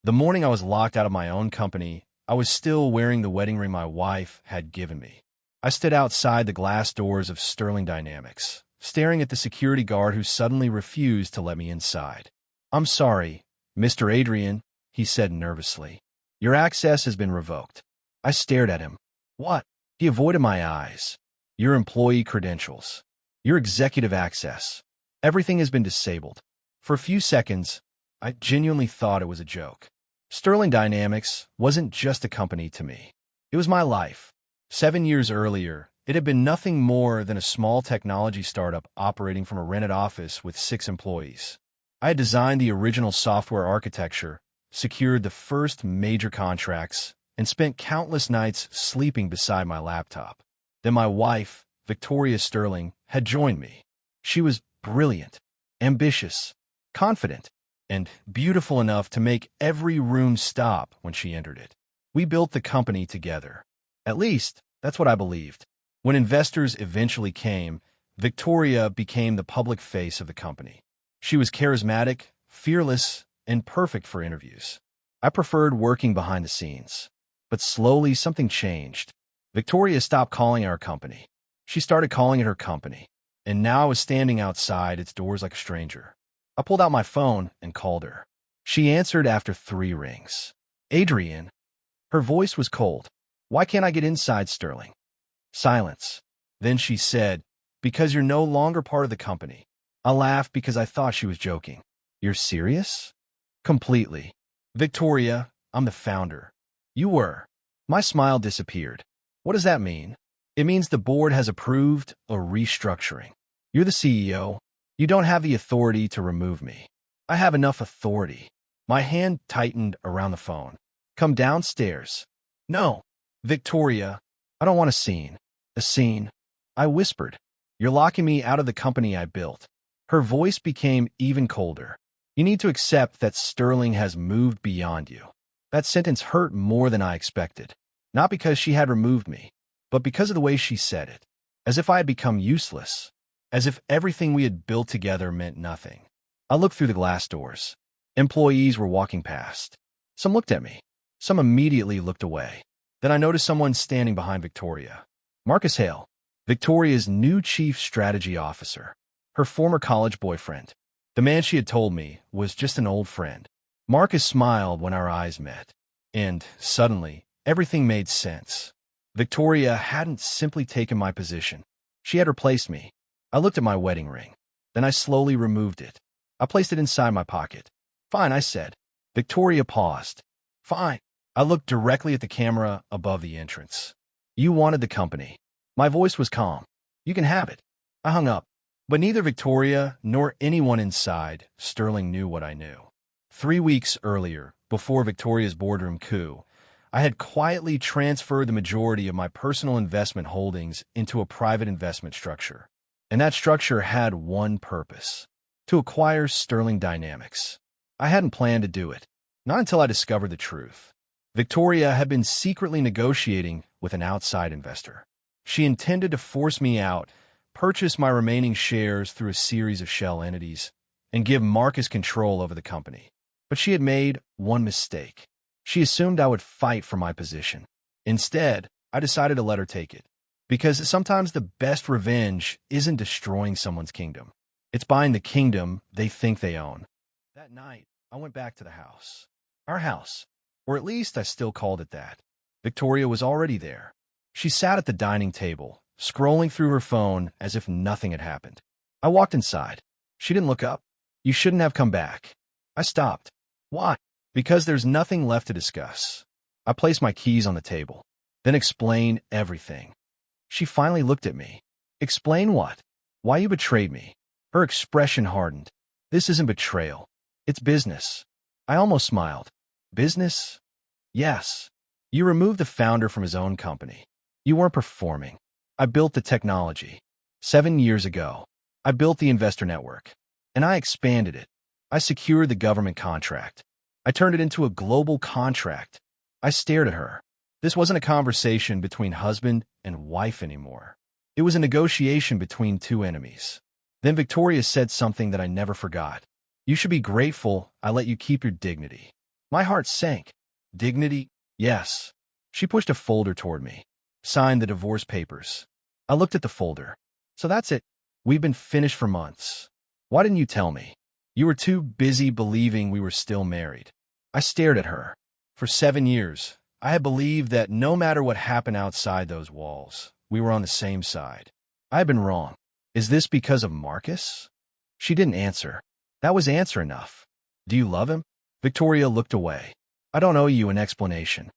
The morning I was locked out of my own company, I was still wearing the wedding ring my wife had given me. I stood outside the glass doors of Sterling Dynamics, staring at the security guard who suddenly refused to let me inside. "I'm sorry, Mr. Adrian," he said nervously. "Your access has been revoked." I stared at him. "What?" He avoided my eyes. "Your employee credentials. Your executive access. Everything has been disabled." For a few seconds, I genuinely thought it was a joke. Sterling Dynamics wasn't just a company to me. It was my life. 7 years earlier, it had been nothing more than a small technology startup operating from a rented office with 6 employees. I had designed the original software architecture, secured the first major contracts, and spent countless nights sleeping beside my laptop. Then my wife, Victoria Sterling, had joined me. She was brilliant, ambitious, confident, and beautiful enough to make every room stop when she entered it. We built the company together. At least, that's what I believed. When investors eventually came, Victoria became the public face of the company. She was charismatic, fearless, and perfect for interviews. I preferred working behind the scenes. But slowly something changed. Victoria stopped calling it our company. She started calling it her company. And now I was standing outside its doors like a stranger. I pulled out my phone and called her. She answered after 3 rings. "Adrian." Her voice was cold. "Why can't I get inside, Sterling?" Silence. Then she said, "Because you're no longer part of the company." I laughed because I thought she was joking. "You're serious?" "Completely." "Victoria, I'm the founder." "You were." My smile disappeared. "What does that mean?" "It means the board has approved a restructuring. You're the CEO. You don't have the authority to remove me." "I have enough authority." My hand tightened around the phone. "Come downstairs." "No." "Victoria, I don't want a scene." "A scene?" I whispered. "You're locking me out of the company I built." Her voice became even colder. "You need to accept that Sterling has moved beyond you." That sentence hurt more than I expected. Not because she had removed me, but because of the way she said it. As if I had become useless. As if everything we had built together meant nothing. I looked through the glass doors. Employees were walking past. Some looked at me. Some immediately looked away. Then I noticed someone standing behind Victoria. Marcus Hale, Victoria's new chief strategy officer. Her former college boyfriend. The man she had told me was just an old friend. Marcus smiled when our eyes met. And, suddenly, everything made sense. Victoria hadn't simply taken my position. She had replaced me. I looked at my wedding ring. Then I slowly removed it. I placed it inside my pocket. "Fine," I said. Victoria paused. "Fine." I looked directly at the camera above the entrance. "You wanted the company." My voice was calm. "You can have it." I hung up. But neither Victoria nor anyone inside Sterling knew what I knew. 3 weeks earlier, before Victoria's boardroom coup, I had quietly transferred the majority of my personal investment holdings into a private investment structure. And that structure had one purpose: to acquire Sterling Dynamics. I hadn't planned to do it, not until I discovered the truth. Victoria had been secretly negotiating with an outside investor. She intended to force me out, purchase my remaining shares through a series of shell entities, and give Marcus control over the company. But she had made one mistake. She assumed I would fight for my position. Instead, I decided to let her take it. Because sometimes the best revenge isn't destroying someone's kingdom. It's buying the kingdom they think they own. That night, I went back to the house. Our house. Or at least I still called it that. Victoria was already there. She sat at the dining table, scrolling through her phone as if nothing had happened. I walked inside. She didn't look up. "You shouldn't have come back." I stopped. "Why?" "Because there's nothing left to discuss." I placed my keys on the table, then explained everything. She finally looked at me. "Explain what?" "Why you betrayed me." Her expression hardened. "This isn't betrayal. It's business." I almost smiled. "Business?" "Yes. You removed the founder from his own company. You weren't performing. I built the technology. 7 years ago, I built the investor network. And I expanded it. I secured the government contract. I turned it into a global contract. I stared at her. This wasn't a conversation between husband and wife anymore. It was a negotiation between 2 enemies. Then Victoria said something that I never forgot. "You should be grateful I let you keep your dignity." My heart sank. Dignity? Yes. She pushed a folder toward me. Signed the divorce papers. I looked at the folder. So that's it. We've been finished for months. Why didn't you tell me? You were too busy believing we were still married. I stared at her. For 7 years, I had believed that no matter what happened outside those walls, we were on the same side. I had been wrong. Is this because of Marcus? She didn't answer. That was answer enough. Do you love him? Victoria looked away. I don't owe you an explanation.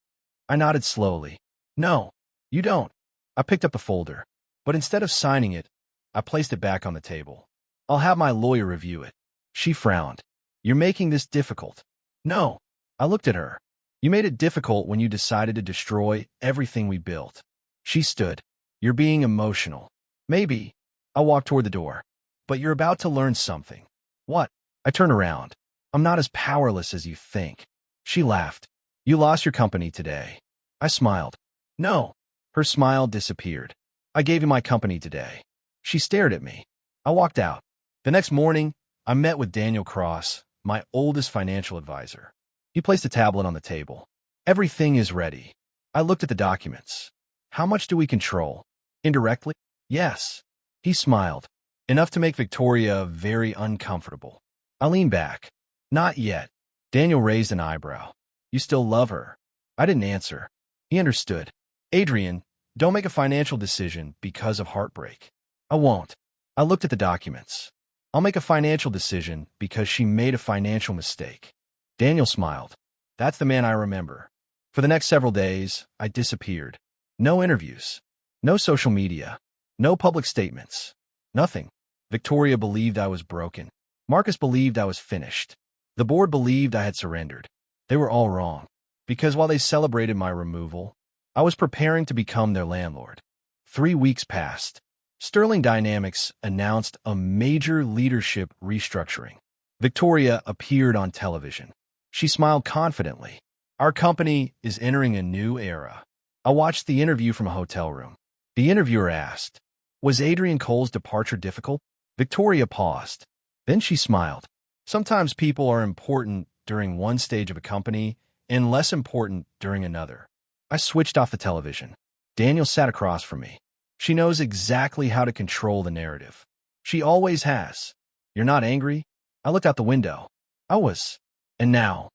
I nodded slowly. No, you don't. I picked up the folder, but instead of signing it, I placed it back on the table. I'll have my lawyer review it. She frowned. You're making this difficult. No. I looked at her. You made it difficult when you decided to destroy everything we built. She stood. You're being emotional. Maybe. I walked toward the door. But you're about to learn something. What? I turned around. I'm not as powerless as you think. She laughed. You lost your company today. I smiled. No. Her smile disappeared. I gave you my company today. She stared at me. I walked out. The next morning, I met with Daniel Cross, my oldest financial advisor. He placed a tablet on the table. Everything is ready. I looked at the documents. How much do we control? Indirectly? Yes. He smiled. Enough to make Victoria very uncomfortable. I leaned back. Not yet. Daniel raised an eyebrow. You still love her? I didn't answer. He understood. Adrian, don't make a financial decision because of heartbreak. I won't. I looked at the documents. I'll make a financial decision because she made a financial mistake. Daniel smiled. That's the man I remember. For the next several days, I disappeared. No interviews. No social media. No public statements. Nothing. Victoria believed I was broken. Marcus believed I was finished. The board believed I had surrendered. They were all wrong. Because while they celebrated my removal, I was preparing to become their landlord. 3 weeks passed. Sterling Dynamics announced a major leadership restructuring. Victoria appeared on television. She smiled confidently. Our company is entering a new era. I watched the interview from a hotel room. The interviewer asked, was Adrian Cole's departure difficult? Victoria paused. Then she smiled. Sometimes people are important during one stage of a company and less important during another. I switched off the television. Daniel sat across from me. She knows exactly how to control the narrative. She always has. You're not angry? I looked out the window. I was. And now?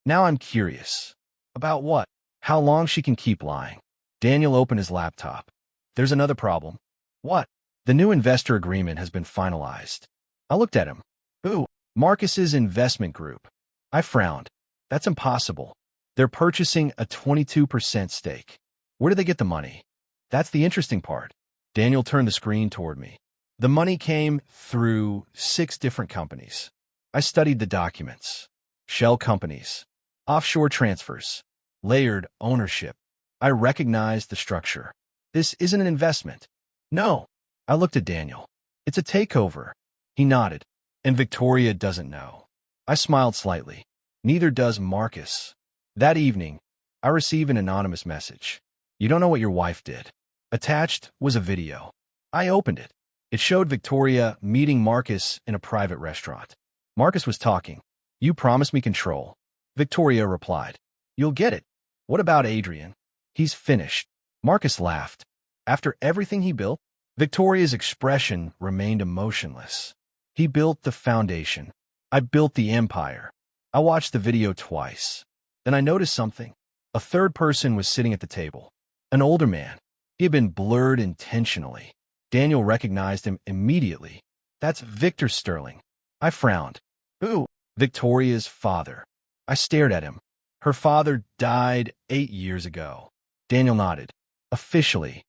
Now I'm curious. About what? How long she can keep lying. Daniel opened his laptop. There's another problem. What? The new investor agreement has been finalized. I looked at him. Who? Marcus's investment group. I frowned. That's impossible. They're purchasing a 22% stake. Where do they get the money? That's the interesting part. Daniel turned the screen toward me. The money came through 6 different companies. I studied the documents. Shell companies. Offshore transfers. Layered ownership. I recognized the structure. This isn't an investment. No. I looked at Daniel. It's a takeover. He nodded. And Victoria doesn't know. I smiled slightly. Neither does Marcus. That evening, I received an anonymous message. You don't know what your wife did. Attached was a video. I opened it. It showed Victoria meeting Marcus in a private restaurant. Marcus was talking. You promised me control. Victoria replied. You'll get it. What about Adrian? He's finished. Marcus laughed. After everything he built? Victoria's expression remained emotionless. He built the foundation. I built the empire. I watched the video twice. Then I noticed something. A third person was sitting at the table. An older man. He had been blurred intentionally. Daniel recognized him immediately. That's Victor Sterling. I frowned. Who? Victoria's father. I stared at him. Her father died 8 years ago. Daniel nodded. Officially.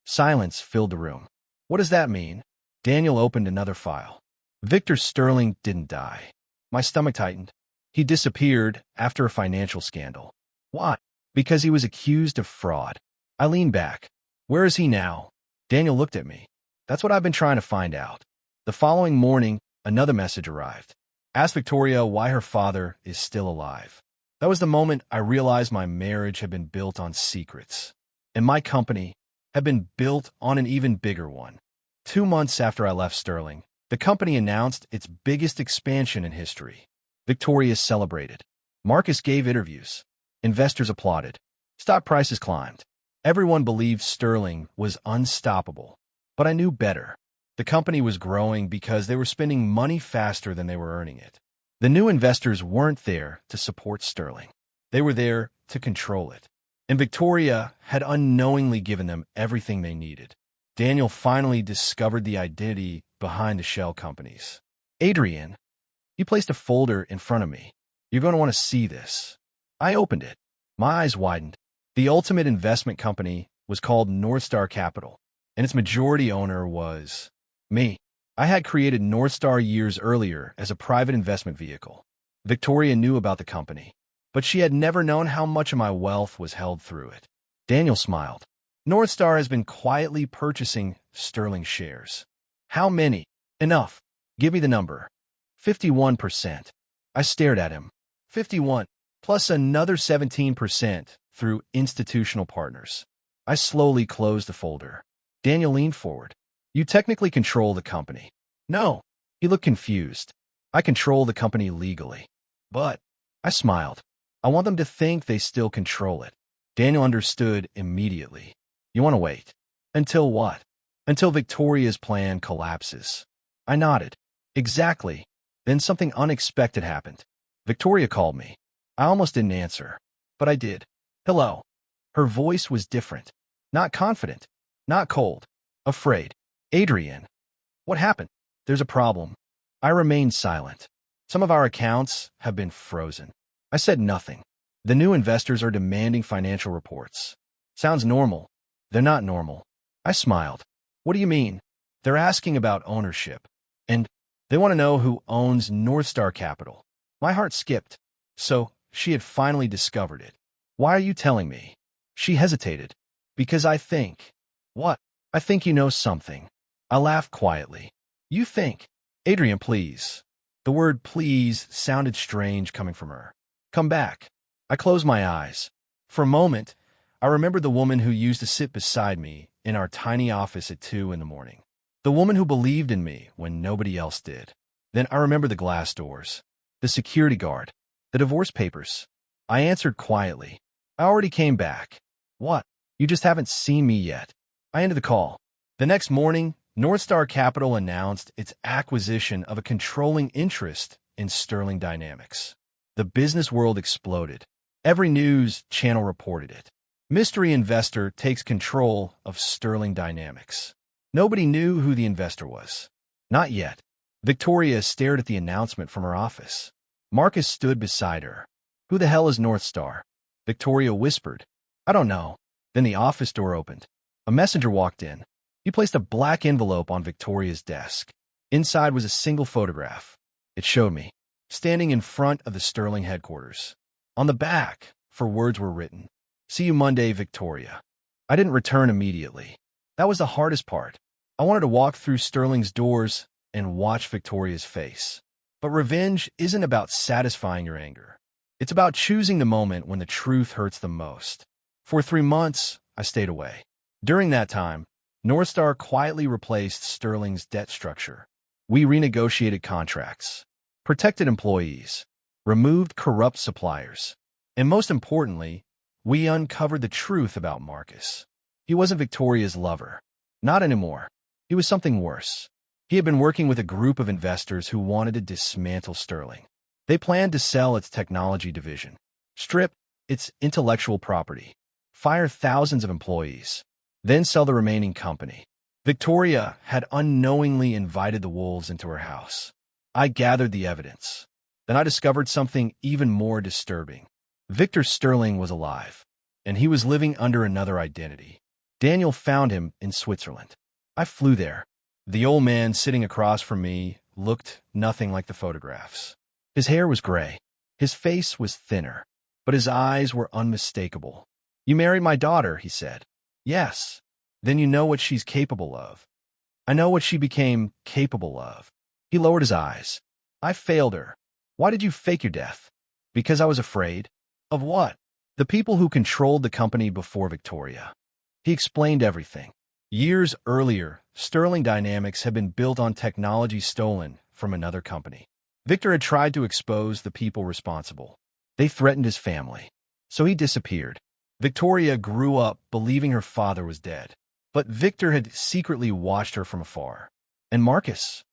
Silence filled the room. What does that mean? Daniel opened another file. Victor Sterling didn't die. My stomach tightened. He disappeared after a financial scandal. Why? Because he was accused of fraud. I leaned back. Where is he now? Daniel looked at me. That's what I've been trying to find out. The following morning, another message arrived. Ask Victoria why her father is still alive. That was the moment I realized my marriage had been built on secrets. And my company had been built on an even bigger one. 2 months after I left Sterling, the company announced its biggest expansion in history. Victoria celebrated. Marcus gave interviews. Investors applauded. Stock prices climbed. Everyone believed Sterling was unstoppable. But I knew better. The company was growing because they were spending money faster than they were earning it. The new investors weren't there to support Sterling. They were there to control it. And Victoria had unknowingly given them everything they needed. Daniel finally discovered the identity behind the shell companies. Adrian, he placed a folder in front of me. You're going to want to see this. I opened it. My eyes widened. The ultimate investment company was called Northstar Capital, and its majority owner was me. I had created Northstar years earlier as a private investment vehicle. Victoria knew about the company, but she had never known how much of my wealth was held through it. Daniel smiled. Northstar has been quietly purchasing Sterling shares. How many? Enough. Give me the number. 51%. I stared at him. 51, plus another 17% through institutional partners. I slowly closed the folder. Daniel leaned forward. You technically control the company. No. He looked confused. I control the company legally. But, I smiled. I want them to think they still control it. Daniel understood immediately. You want to wait. Until what? Until Victoria's plan collapses. I nodded. Exactly. Then something unexpected happened. Victoria called me. I almost didn't answer, but I did. Hello. Her voice was different. Not confident. Not cold. Afraid. Adrian. What happened? There's a problem. I remained silent. Some of our accounts have been frozen. I said nothing. The new investors are demanding financial reports. Sounds normal. They're not normal. I smiled. What do you mean? They're asking about ownership. And they want to know who owns Northstar Capital. My heart skipped. So, she had finally discovered it. Why are you telling me? She hesitated. Because I think. What? I think you know something. I laughed quietly. You think? Adrian, please. The word please sounded strange coming from her. Come back. I closed my eyes. For a moment, I remembered the woman who used to sit beside me in our tiny office at 2 in the morning. The woman who believed in me when nobody else did. Then I remembered the glass doors, the security guard, the divorce papers. I answered quietly. I already came back. What? You just haven't seen me yet. I ended the call. The next morning, Northstar Capital announced its acquisition of a controlling interest in Sterling Dynamics. The business world exploded. Every news channel reported it. Mystery investor takes control of Sterling Dynamics. Nobody knew who the investor was. Not yet. Victoria stared at the announcement from her office. Marcus stood beside her. Who the hell is Northstar? Victoria whispered. I don't know. Then the office door opened. A messenger walked in. He placed a black envelope on Victoria's desk. Inside was a single photograph. It showed me, standing in front of the Sterling headquarters. On the back, 4 words were written. See you Monday, Victoria. I didn't return immediately. That was the hardest part. I wanted to walk through Sterling's doors and watch Victoria's face. But revenge isn't about satisfying your anger. It's about choosing the moment when the truth hurts the most. For 3 months, I stayed away. During that time, Northstar quietly replaced Sterling's debt structure. We renegotiated contracts, protected employees, removed corrupt suppliers, and most importantly, we uncovered the truth about Marcus. He wasn't Victoria's lover. Not anymore. He was something worse. He had been working with a group of investors who wanted to dismantle Sterling. They planned to sell its technology division, strip its intellectual property, fire thousands of employees, then sell the remaining company. Victoria had unknowingly invited the wolves into her house. I gathered the evidence. Then I discovered something even more disturbing. Victor Sterling was alive, and he was living under another identity. Daniel found him in Switzerland. I flew there. The old man sitting across from me looked nothing like the photographs. His hair was gray. His face was thinner, but his eyes were unmistakable. You married my daughter, he said. Yes. Then you know what she's capable of. I know what she became capable of. He lowered his eyes. I failed her. Why did you fake your death? Because I was afraid. Of what? The people who controlled the company before Victoria. He explained everything. Years earlier, Sterling Dynamics had been built on technology stolen from another company. Victor had tried to expose the people responsible. They threatened his family. So he disappeared. Victoria grew up believing her father was dead. But Victor had secretly watched her from afar. And Marcus?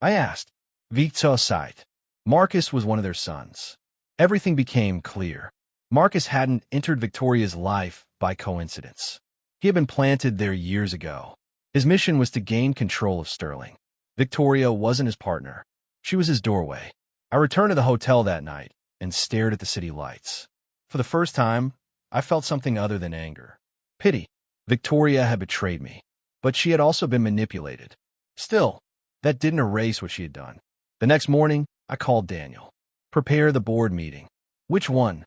I asked. Victor sighed. Marcus was one of their sons. Everything became clear. Marcus hadn't entered Victoria's life by coincidence. He had been planted there years ago. His mission was to gain control of Sterling. Victoria wasn't his partner. She was his doorway. I returned to the hotel that night and stared at the city lights. For the first time, I felt something other than anger. Pity. Victoria had betrayed me, but she had also been manipulated. Still, that didn't erase what she had done. The next morning, I called Daniel. Prepare the board meeting. Which one?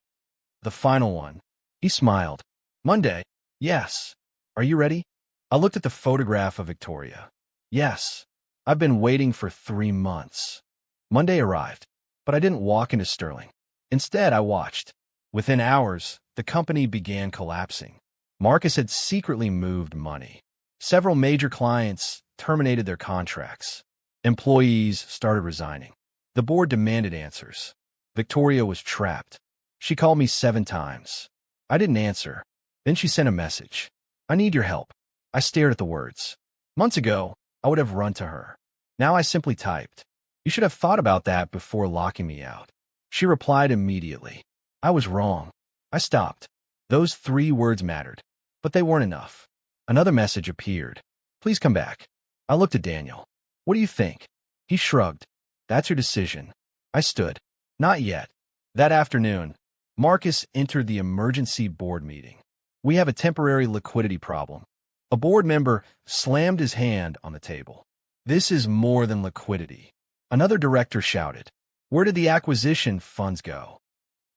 The final one. He smiled. Monday. Yes. Are you ready? I looked at the photograph of Victoria. Yes. I've been waiting for 3 months. Monday arrived, but I didn't walk into Sterling. Instead, I watched. Within hours, the company began collapsing. Marcus had secretly moved money. Several major clients terminated their contracts. Employees started resigning. The board demanded answers. Victoria was trapped. She called me 7 times. I didn't answer. Then she sent a message. I need your help. I stared at the words. Months ago, I would have run to her. Now I simply typed. You should have thought about that before locking me out. She replied immediately. I was wrong. I stopped. Those 3 words mattered, but they weren't enough. Another message appeared. Please come back. I looked at Daniel. What do you think? He shrugged. That's your decision. I stood. Not yet. That afternoon, Marcus entered the emergency board meeting. We have a temporary liquidity problem. A board member slammed his hand on the table. This is more than liquidity. Another director shouted. Where did the acquisition funds go?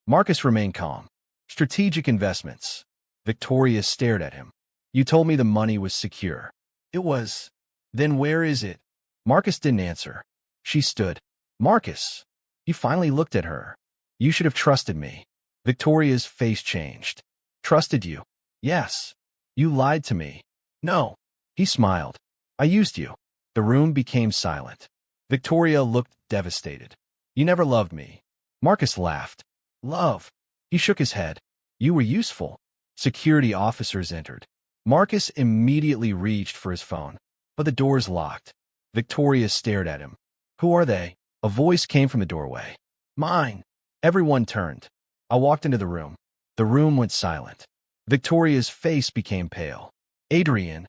Marcus remained calm. Strategic investments. Victoria stared at him. You told me the money was secure. It was. Then where is it? Marcus didn't answer. She stood. Marcus. He finally looked at her. You should have trusted me. Victoria's face changed. Trusted you? Yes. You lied to me. No. He smiled. I used you. The room became silent. Victoria looked devastated. You never loved me. Marcus laughed. Love. He shook his head. You were useful. Security officers entered. Marcus immediately reached for his phone, but the doors locked. Victoria stared at him. Who are they? A voice came from the doorway. Mine. Everyone turned. I walked into the room. The room went silent. Victoria's face became pale. Adrian.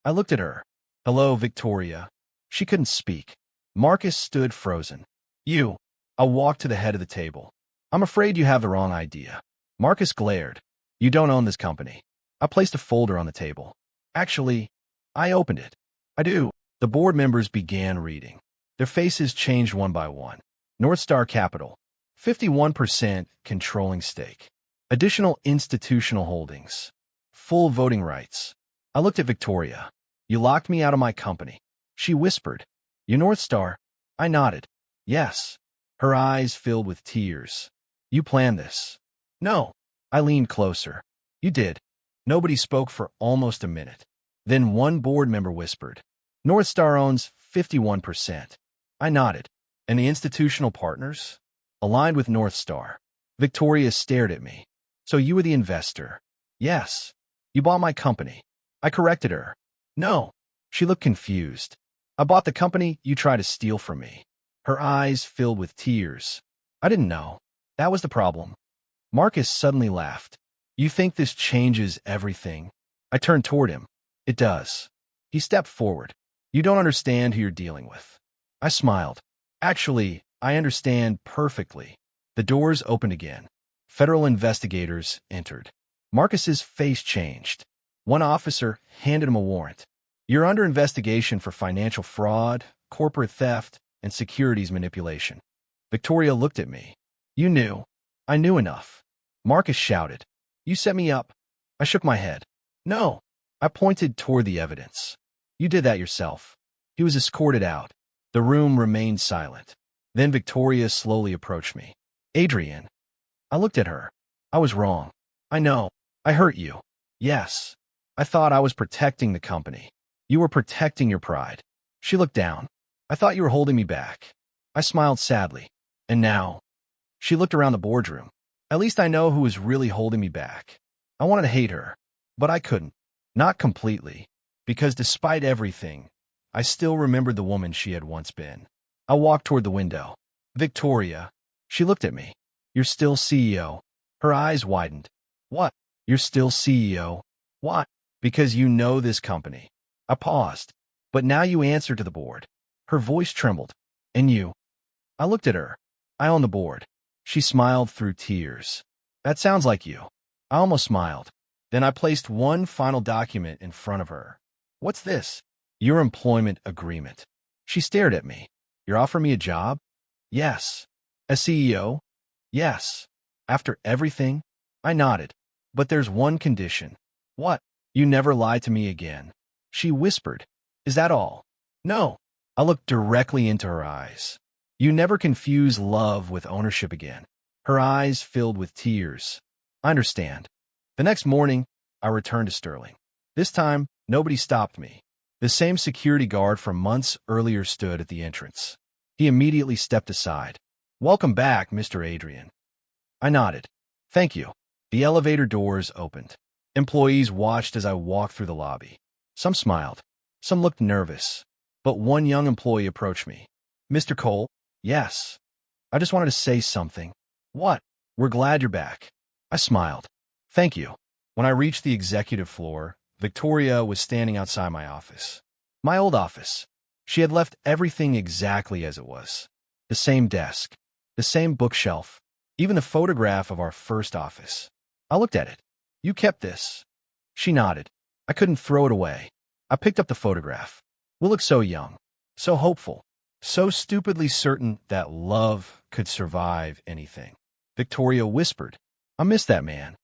I looked at her. Hello, Victoria. She couldn't speak. Marcus stood frozen. You. I walked to the head of the table. I'm afraid you have the wrong idea. Marcus glared. You don't own this company. I placed a folder on the table. Actually, I opened it. I do. The board members began reading. Their faces changed one by one. North Star Capital. 51% controlling stake. Additional institutional holdings. Full voting rights. I looked at Victoria. You locked me out of my company. She whispered. You North Star? I nodded. Yes. Her eyes filled with tears. You planned this. No. I leaned closer. You did. Nobody spoke for almost a minute. Then one board member whispered. North Star owns 51%. I nodded. And the institutional partners? Aligned with North Star. Victoria stared at me. So you were the investor? Yes. You bought my company. I corrected her. No. She looked confused. I bought the company you tried to steal from me. Her eyes filled with tears. I didn't know. That was the problem. Marcus suddenly laughed. You think this changes everything? I turned toward him. It does. He stepped forward. You don't understand who you're dealing with. I smiled. Actually, I understand perfectly. The doors opened again. Federal investigators entered. Marcus's face changed. One officer handed him a warrant. You're under investigation for financial fraud, corporate theft, and securities manipulation. Victoria looked at me. You knew. I knew enough. Marcus shouted. You set me up. I shook my head. No. I pointed toward the evidence. You did that yourself. He was escorted out. The room remained silent. Then Victoria slowly approached me. Adrian. I looked at her. I was wrong. I know. I hurt you. Yes. I thought I was protecting the company. You were protecting your pride. She looked down. I thought you were holding me back. I smiled sadly. And now? She looked around the boardroom. At least I know who was really holding me back. I wanted to hate her, but I couldn't. Not completely, because despite everything, I still remembered the woman she had once been. I walked toward the window. Victoria. She looked at me. You're still CEO. Her eyes widened. What? You're still CEO? What? Because you know this company. I paused. But now you answer to the board. Her voice trembled. And you? I looked at her. I own the board. She smiled through tears. That sounds like you. I almost smiled. Then I placed one final document in front of her. What's this? Your employment agreement. She stared at me. You're offering me a job? Yes. As CEO? Yes. After everything? I nodded. But there's one condition. What? You never lie to me again. She whispered. Is that all? No. I looked directly into her eyes. You never confuse love with ownership again. Her eyes filled with tears. I understand. The next morning, I returned to Sterling. This time, nobody stopped me. The same security guard from months earlier stood at the entrance. He immediately stepped aside. Welcome back, Mr. Adrian. I nodded. Thank you. The elevator doors opened. Employees watched as I walked through the lobby. Some smiled. Some looked nervous. But one young employee approached me. Mr. Cole? Yes. I just wanted to say something. What? We're glad you're back. I smiled. Thank you. When I reached the executive floor, Victoria was standing outside my office. My old office. She had left everything exactly as it was. The same desk. The same bookshelf. Even the photograph of our first office. I looked at it. You kept this. She nodded. I couldn't throw it away. I picked up the photograph. We looked so young. So hopeful. So stupidly certain that love could survive anything. Victoria whispered, I miss that man.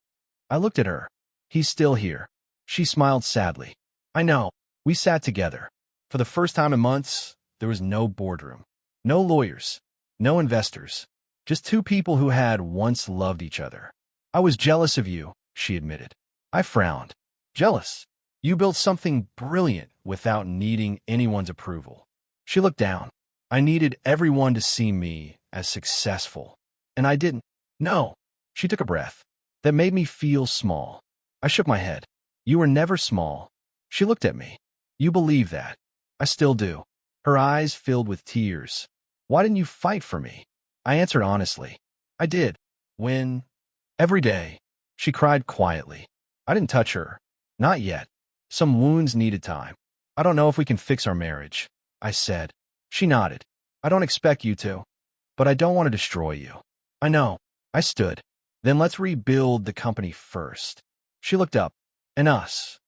I looked at her. He's still here. She smiled sadly. I know. We sat together. For the first time in months, there was no boardroom. No lawyers. No investors. Just two people who had once loved each other. I was jealous of you, she admitted. I frowned. Jealous? You built something brilliant without needing anyone's approval. She looked down. I needed everyone to see me as successful. And I didn't. No. She took a breath. That made me feel small. I shook my head. You were never small. She looked at me. You believe that. I still do. Her eyes filled with tears. Why didn't you fight for me? I answered honestly. I did. When? Every day. She cried quietly. I didn't touch her. Not yet. Some wounds needed time. I don't know if we can fix our marriage, I said. She nodded. I don't expect you to. But I don't want to destroy you. I know. I stood. Then let's rebuild the company first. She looked up. And us.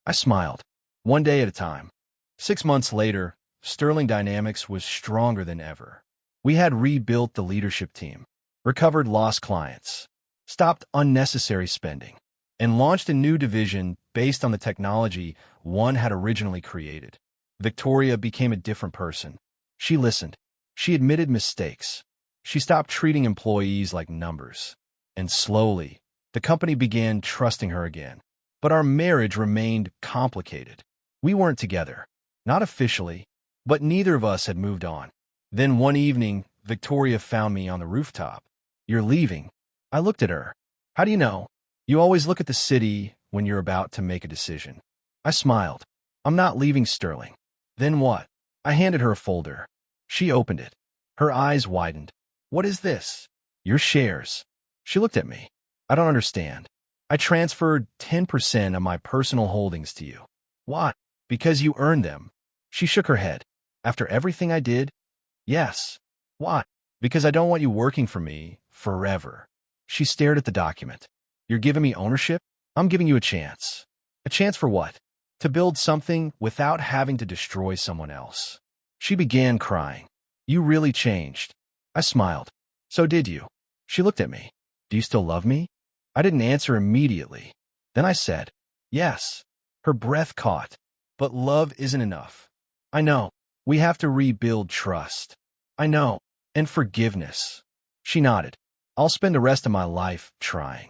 I smiled. One day at a time. 6 months later, Sterling Dynamics was stronger than ever. We had rebuilt the leadership team, recovered lost clients, stopped unnecessary spending, and launched a new division based on the technology one had originally created. Victoria became a different person. She listened. She admitted mistakes. She stopped treating employees like numbers. And slowly, the company began trusting her again. But our marriage remained complicated. We weren't together. Not officially, but neither of us had moved on. Then one evening, Victoria found me on the rooftop. You're leaving. I looked at her. How do you know? You always look at the city when you're about to make a decision. I smiled. I'm not leaving Sterling. Then what? I handed her a folder. She opened it. Her eyes widened. What is this? Your shares. She looked at me. I don't understand. I transferred 10% of my personal holdings to you. Why? Because you earned them. She shook her head. After everything I did? Yes. Why? Because I don't want you working for me forever. She stared at the document. You're giving me ownership? I'm giving you a chance. A chance for what? To build something without having to destroy someone else. She began crying. You really changed. I smiled. So did you. She looked at me. Do you still love me? I didn't answer immediately. Then I said, yes. Her breath caught. But love isn't enough. I know. We have to rebuild trust. I know. And forgiveness. She nodded. I'll spend the rest of my life trying.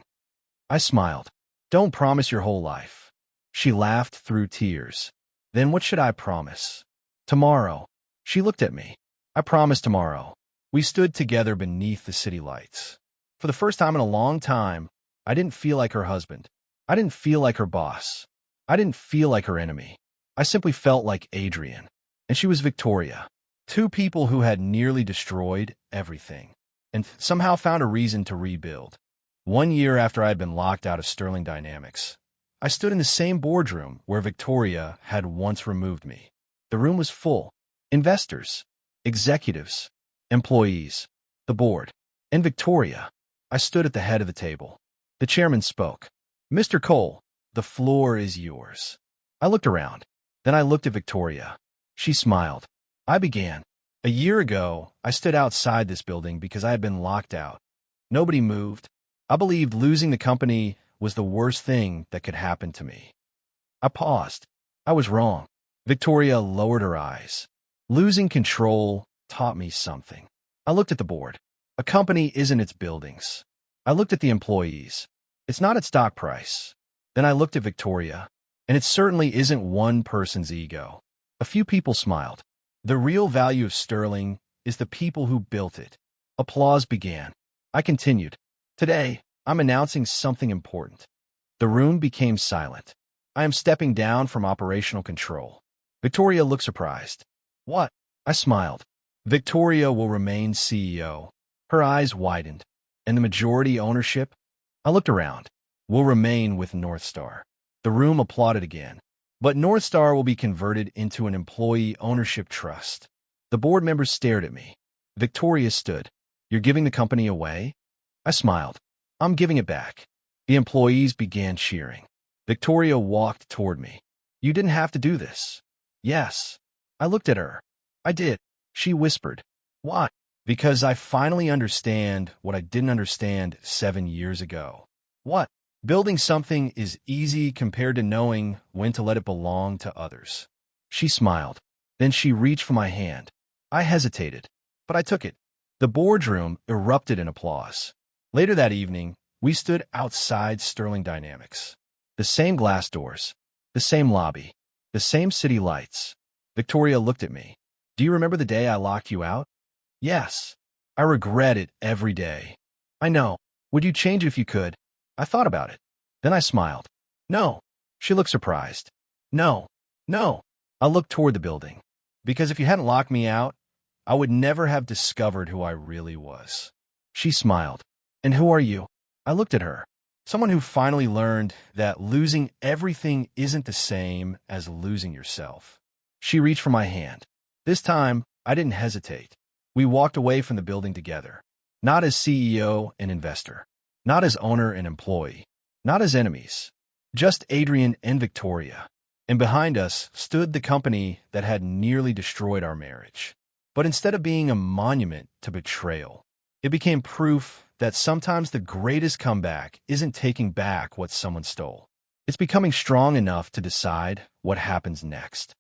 I smiled. Don't promise your whole life. She laughed through tears. Then what should I promise? Tomorrow. She looked at me. I promise tomorrow. We stood together beneath the city lights. For the first time in a long time, I didn't feel like her husband. I didn't feel like her boss. I didn't feel like her enemy. I simply felt like Adrian. And she was Victoria. Two people who had nearly destroyed everything and somehow found a reason to rebuild. 1 year after I had been locked out of Sterling Dynamics, I stood in the same boardroom where Victoria had once removed me. The room was full. Investors, executives, employees, the board, and Victoria. I stood at the head of the table. The chairman spoke. "Mr. Cole, the floor is yours." I looked around. Then I looked at Victoria. She smiled. I began. "A year ago, I stood outside this building because I had been locked out. Nobody moved. I believed losing the company was the worst thing that could happen to me." I paused. I was wrong. Victoria lowered her eyes. "Losing control taught me something." I looked at the board. "A company isn't its buildings." I looked at the employees. "It's not its stock price." Then I looked at Victoria. "And it certainly isn't one person's ego." A few people smiled. "The real value of Sterling is the people who built it." Applause began. I continued. "Today, I'm announcing something important." The room became silent. "I am stepping down from operational control." Victoria looked surprised. "What?" I smiled. "Victoria will remain CEO." Her eyes widened. "And the majority ownership?" I looked around. "Will remain with Northstar." The room applauded again. "But Northstar will be converted into an employee ownership trust." The board members stared at me. Victoria stood. "You're giving the company away?" I smiled. "I'm giving it back." The employees began cheering. Victoria walked toward me. "You didn't have to do this." "Yes." I looked at her. "I did." She whispered. "Why?" "Because I finally understand what I didn't understand 7 years ago." "What?" "Building something is easy compared to knowing when to let it belong to others." She smiled. Then she reached for my hand. I hesitated, but I took it. The boardroom erupted in applause. Later that evening, we stood outside Sterling Dynamics. The same glass doors, the same lobby, the same city lights. Victoria looked at me. "Do you remember the day I locked you out?" "Yes." "I regret it every day." "I know. Would you change if you could?" I thought about it. Then I smiled. "No." She looked surprised. "No. No." I looked toward the building. "Because if you hadn't locked me out, I would never have discovered who I really was." She smiled. "And who are you?" I looked at her. "Someone who finally learned that losing everything isn't the same as losing yourself." She reached for my hand. This time, I didn't hesitate. We walked away from the building together. Not as CEO and investor. Not as owner and employee. Not as enemies. Just Adrian and Victoria. And behind us stood the company that had nearly destroyed our marriage. But instead of being a monument to betrayal, it became proof that sometimes the greatest comeback isn't taking back what someone stole. It's becoming strong enough to decide what happens next.